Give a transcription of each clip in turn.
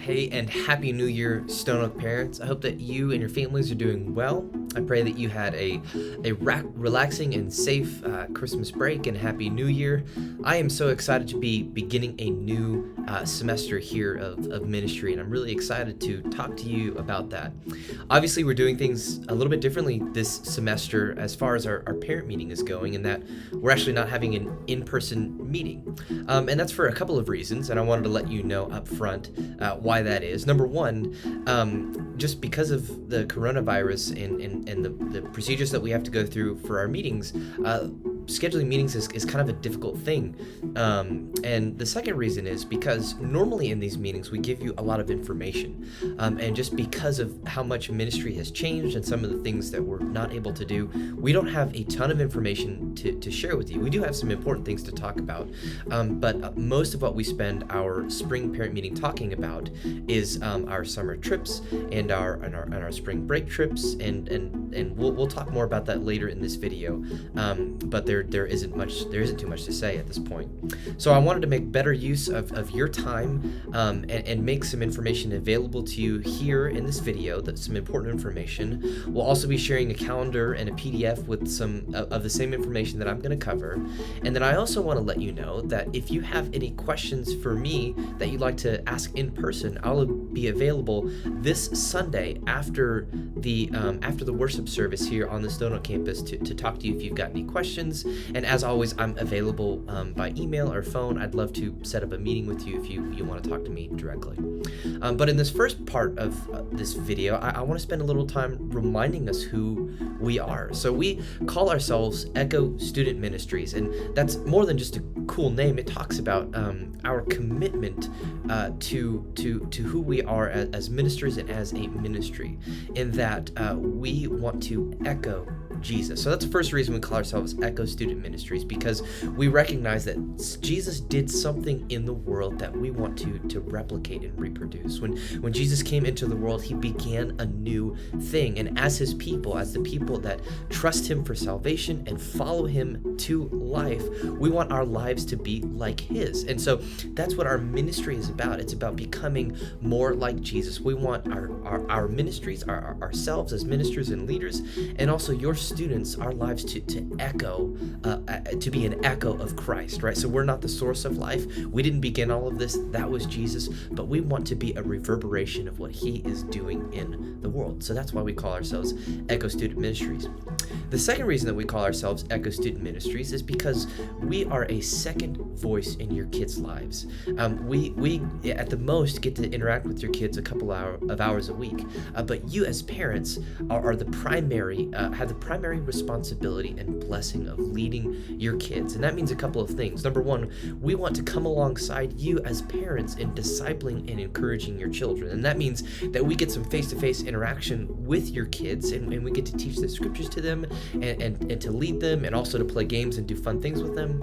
Hey, and Happy New Year, Stone Oak parents. I hope that you and your families are doing well. I pray that you had a relaxing and safe Christmas break and Happy New Year. I am so excited to be beginning a new semester here of ministry, and I'm really excited to talk to you about that. Obviously, we're doing things a little bit differently this semester as far as our parent meeting is going, in that we're actually not having an in-person meeting. And that's for a couple of reasons, and I wanted to let you know up front why that is. Number one, just because of the coronavirus and the procedures that we have to go through for our meetings, scheduling meetings is kind of a difficult thing. And the second reason is because normally in these meetings we give you a lot of information, and just because of how much ministry has changed and some of the things that we're not able to do, we don't have a ton of information to share with you. We do have some important things to talk about, but most of what we spend our spring parent meeting talking about is our summer trips and our spring break trips, and we'll talk more about that later in this video. But there isn't too much to say at this point. So I wanted to make better use of your time, and make some information available to you here in this video. That's some important information. We'll also be sharing a calendar and a PDF with some of the same information that I'm going to cover. And then I also want to let you know that if you have any questions for me that you'd like to ask in person, I'll be available this Sunday after the worship service here on the Stone Oak campus to talk to you if you've got any questions. And as always, I'm available by email or phone. I'd love to set up a meeting with you if you want to talk to me directly. But in this first part of this video, I want to spend a little time reminding us who we are. So we call ourselves Echo Student Ministries, and that's more than just a cool name. It talks about our commitment to who we are as ministers and as a ministry, in that we want to echo Jesus. So that's the first reason we call ourselves Echo Student Ministries, because we recognize that Jesus did something in the world that we want to replicate and reproduce. When Jesus came into the world, he began a new thing. And as his people, as the people that trust him for salvation and follow him to life, we want our lives to be like his. And so that's what our ministry is about. It's about becoming more like Jesus. We want our ministries, ourselves as ministers and leaders, and also your students, our lives to echo, to be an echo of Christ, right? So we're not the source of life. We didn't begin all of this. That was Jesus, but we want to be a reverberation of what he is doing in the world. So that's why we call ourselves Echo Student Ministries. The second reason that we call ourselves Echo Student Ministries is because we are a second voice in your kids' lives. We at the most get to interact with your kids a couple of hours a week, but you as parents are the primary, have the primary responsibility and blessing of leading your kids. And that means a couple of things. Number one, we want to come alongside you as parents in discipling and encouraging your children. And that means that we get some face-to-face interaction with your kids, and we get to teach the scriptures to them and to lead them, and also to play games and do fun things with them.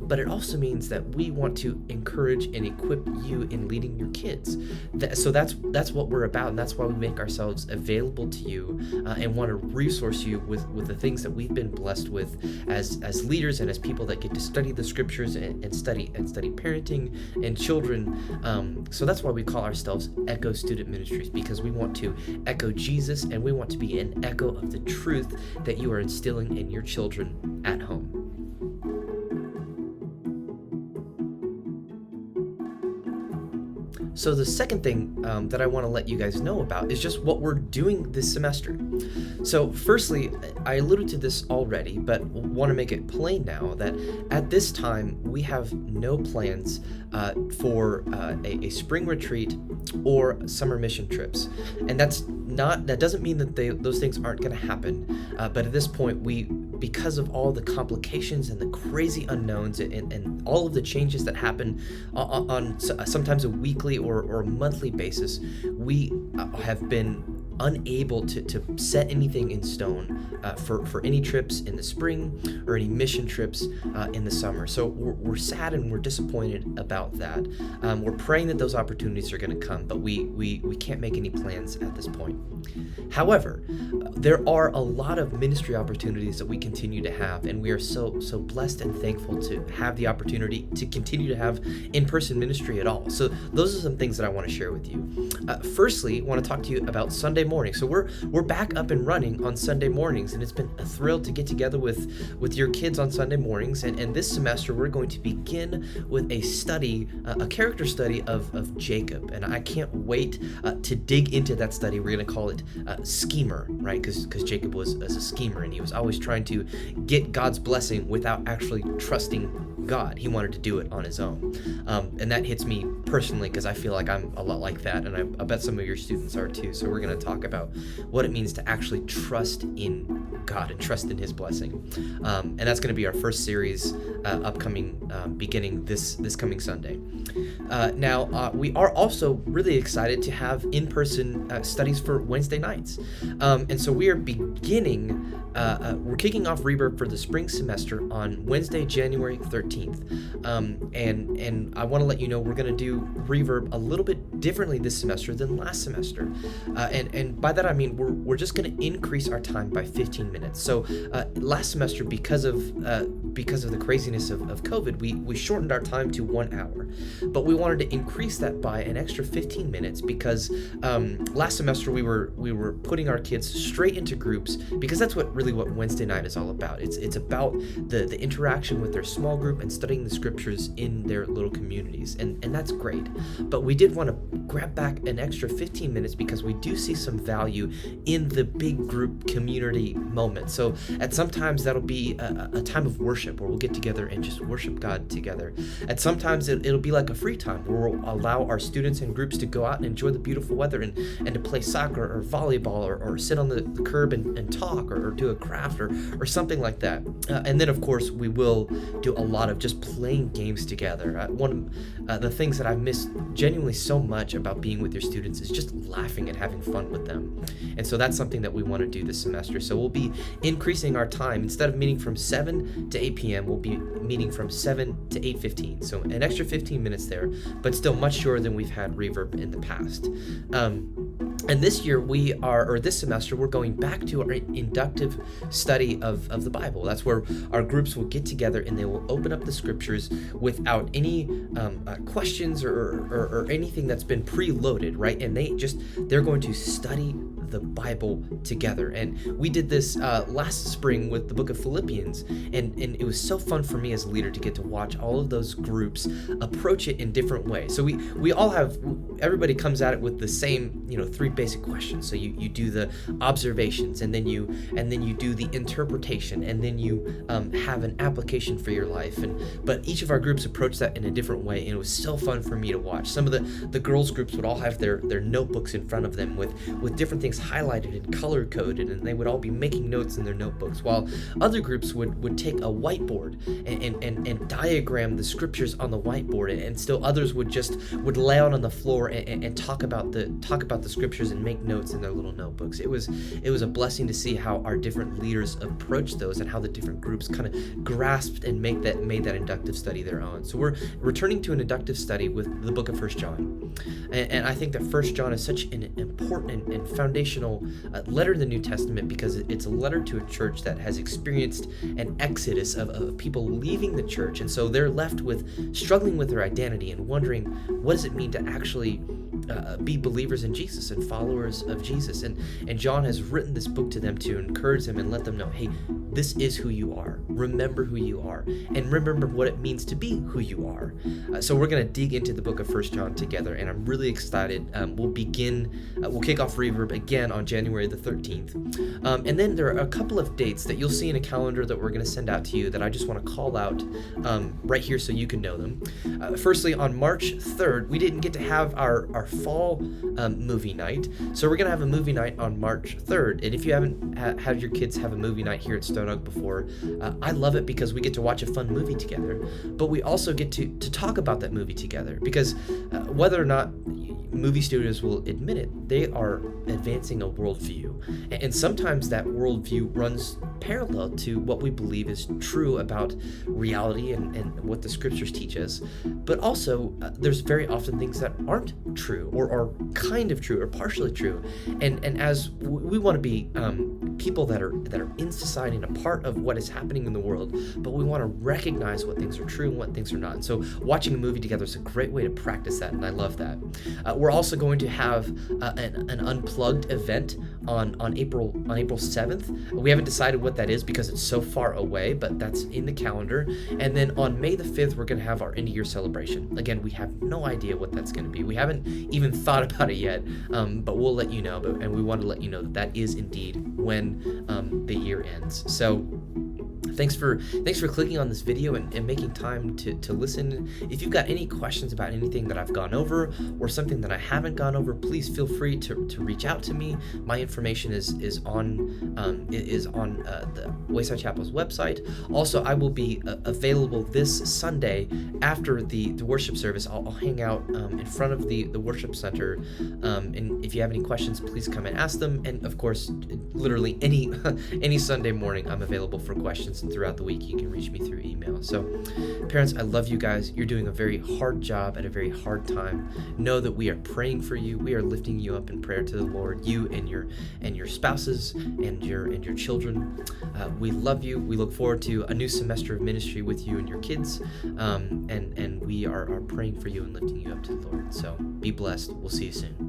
But it also means that we want to encourage and equip you in leading your kids. So that's what we're about, and that's why we make ourselves available to you, and want to resource you with the things that we've been blessed with as leaders and as people that get to study the scriptures and study parenting and children. So that's why we call ourselves Echo Student Ministries, because we want to echo Jesus, and we want to be an echo of the truth that you are instilling in your children at home. So the second thing that I want to let you guys know about is just what we're doing this semester. So firstly, I alluded to this already, but want to make it plain now that at this time we have no plans for a spring retreat or summer mission trips. And that doesn't mean that those things aren't going to happen, but at this point because of all the complications and the crazy unknowns and all of the changes that happen on sometimes a weekly or monthly basis, we have been unable to set anything in stone for any trips in the spring or any mission trips in the summer. So we're sad and we're disappointed about that. We're praying that those opportunities are going to come, but we can't make any plans at this point. However, there are a lot of ministry opportunities that we continue to have, and we are so blessed and thankful to have the opportunity to continue to have in-person ministry at all. So those are some things that I want to share with you. Firstly, I want to talk to you about Sunday morning. So we're back up and running on Sunday mornings, and it's been a thrill to get together with your kids on Sunday mornings. And this semester, we're going to begin with a study, a character study of Jacob. And I can't wait to dig into that study. We're going to call it Schemer, right? Because Jacob was a schemer, and he was always trying to get God's blessing without actually trusting God. He wanted to do it on his own. And that hits me personally because I feel like I'm a lot like that, and I bet some of your students are too. So we're going to talk about what it means to actually trust in God and trust in his blessing. And that's going to be our first series upcoming, beginning this coming Sunday. Now, we are also really excited to have in-person studies for Wednesday nights. And so we are beginning, we're kicking off Reverb for the spring semester on Wednesday, January 13th. And I want to let you know we're going to do Reverb a little bit differently this semester than last semester. And by that I mean we're just going to increase our time by 15 minutes. So last semester, because of the craziness of COVID, we shortened our time to 1 hour. But we wanted to increase that by an extra 15 minutes because last semester we were putting our kids straight into groups, because that's what Wednesday night is all about. It's about the interaction with their small group and studying the scriptures in their little communities, and that's great. But we did want to grab back an extra 15 minutes because we do see some value in the big group community moment. So at sometimes that'll be a time of worship where we'll get together and just worship God together. At sometimes it'll be like a free time where we'll allow our students and groups to go out and enjoy the beautiful weather and to play soccer or volleyball or sit on the curb and talk or do a craft or something like that. And then of course we will do a lot of just playing games together. One of the things that I've missed genuinely so much about being with your students is just laughing and having fun with them. And so that's something that we want to do this semester. So we'll be increasing our time. Instead of meeting from 7 to 8 p.m., we'll be meeting from 7 to 8:15. So an extra 15 minutes there, but still much shorter than we've had Reverb in the past. And this year this semester, we're going back to our inductive study of the Bible. That's where our groups will get together and they will open up the scriptures without any questions or anything that's been preloaded, right? And they're going to study the Bible together. And we did this last spring with the book of Philippians, and it was so fun for me as a leader to get to watch all of those groups approach it in different ways. So everybody comes at it with the same, 3 basic questions. So you do the observations, and then you do the interpretation, and then you have an application for your life. But each of our groups approached that in a different way, and it was so fun for me to watch. Some of the girls groups would all have their notebooks in front of them with different things highlighted and color coded, and they would all be making notes in their notebooks, while other groups would take a whiteboard and diagram the scriptures on the whiteboard, and still others would lay out on the floor and talk about the scriptures and make notes in their little notebooks. It was a blessing to see how our different leaders approached those and how the different groups kind of grasped and made that inductive study their own. So we're returning to an inductive study with the book of 1 John. And I think that 1 John is such an important and foundational letter in the New Testament because it's a letter to a church that has experienced an exodus of people leaving the church. And so they're left with struggling with their identity and wondering, what does it mean to actually be believers in Jesus and followers of Jesus? And John has written this book to them to encourage them and let them know, hey, this is who you are. Remember who you are, and remember what it means to be who you are. So we're going to dig into the book of 1 John together, and I'm really excited. We'll kick off Reverb again on January the 13th. And then there are a couple of dates that you'll see in a calendar that we're going to send out to you that I just want to call out right here so you can know them. Firstly, on March 3rd, we didn't get to have our our fall movie night. So we're going to have a movie night on March 3rd. And if you haven't had your kids have a movie night here at Stone Oak before, I love it because we get to watch a fun movie together, but we also get to talk about that movie together, because whether or not movie studios will admit it, they are advancing a worldview. And sometimes that worldview runs parallel to what we believe is true about reality and what the scriptures teach us. But also, there's very often things that aren't true, or are kind of true, or partially true. And as we want to be people that are in society and a part of what is happening in the world, but we want to recognize what things are true and what things are not. And so watching a movie together is a great way to practice that, and I love that. We're also going to have an unplugged event on April 7th. We haven't decided what that is because it's so far away, but that's in the calendar. And then on May the 5th, we're going to have our end of year celebration. Again, we have no idea what that's going to be. We haven't even thought about it yet, but we'll let you know. And we want to let you know that is indeed when the year ends. So thanks for clicking on this video and making time to listen. If you've got any questions about anything that I've gone over or something that I haven't gone over, please feel free to reach out to me. My information is on the Wayside Chapel's website. Also, I will be available this Sunday after the worship service. I'll hang out in front of the worship center, and if you have any questions, please come and ask them. And of course, literally any Sunday morning, I'm available for questions. And throughout the week, you can reach me through email. So, parents, I love you guys. You're doing a very hard job at a very hard time. Know that we are praying for you. We are lifting you up in prayer to the Lord. You and your spouses and your children. We love you. We look forward to a new semester of ministry with you and your kids. And we are praying for you and lifting you up to the Lord. So be blessed. We'll see you soon.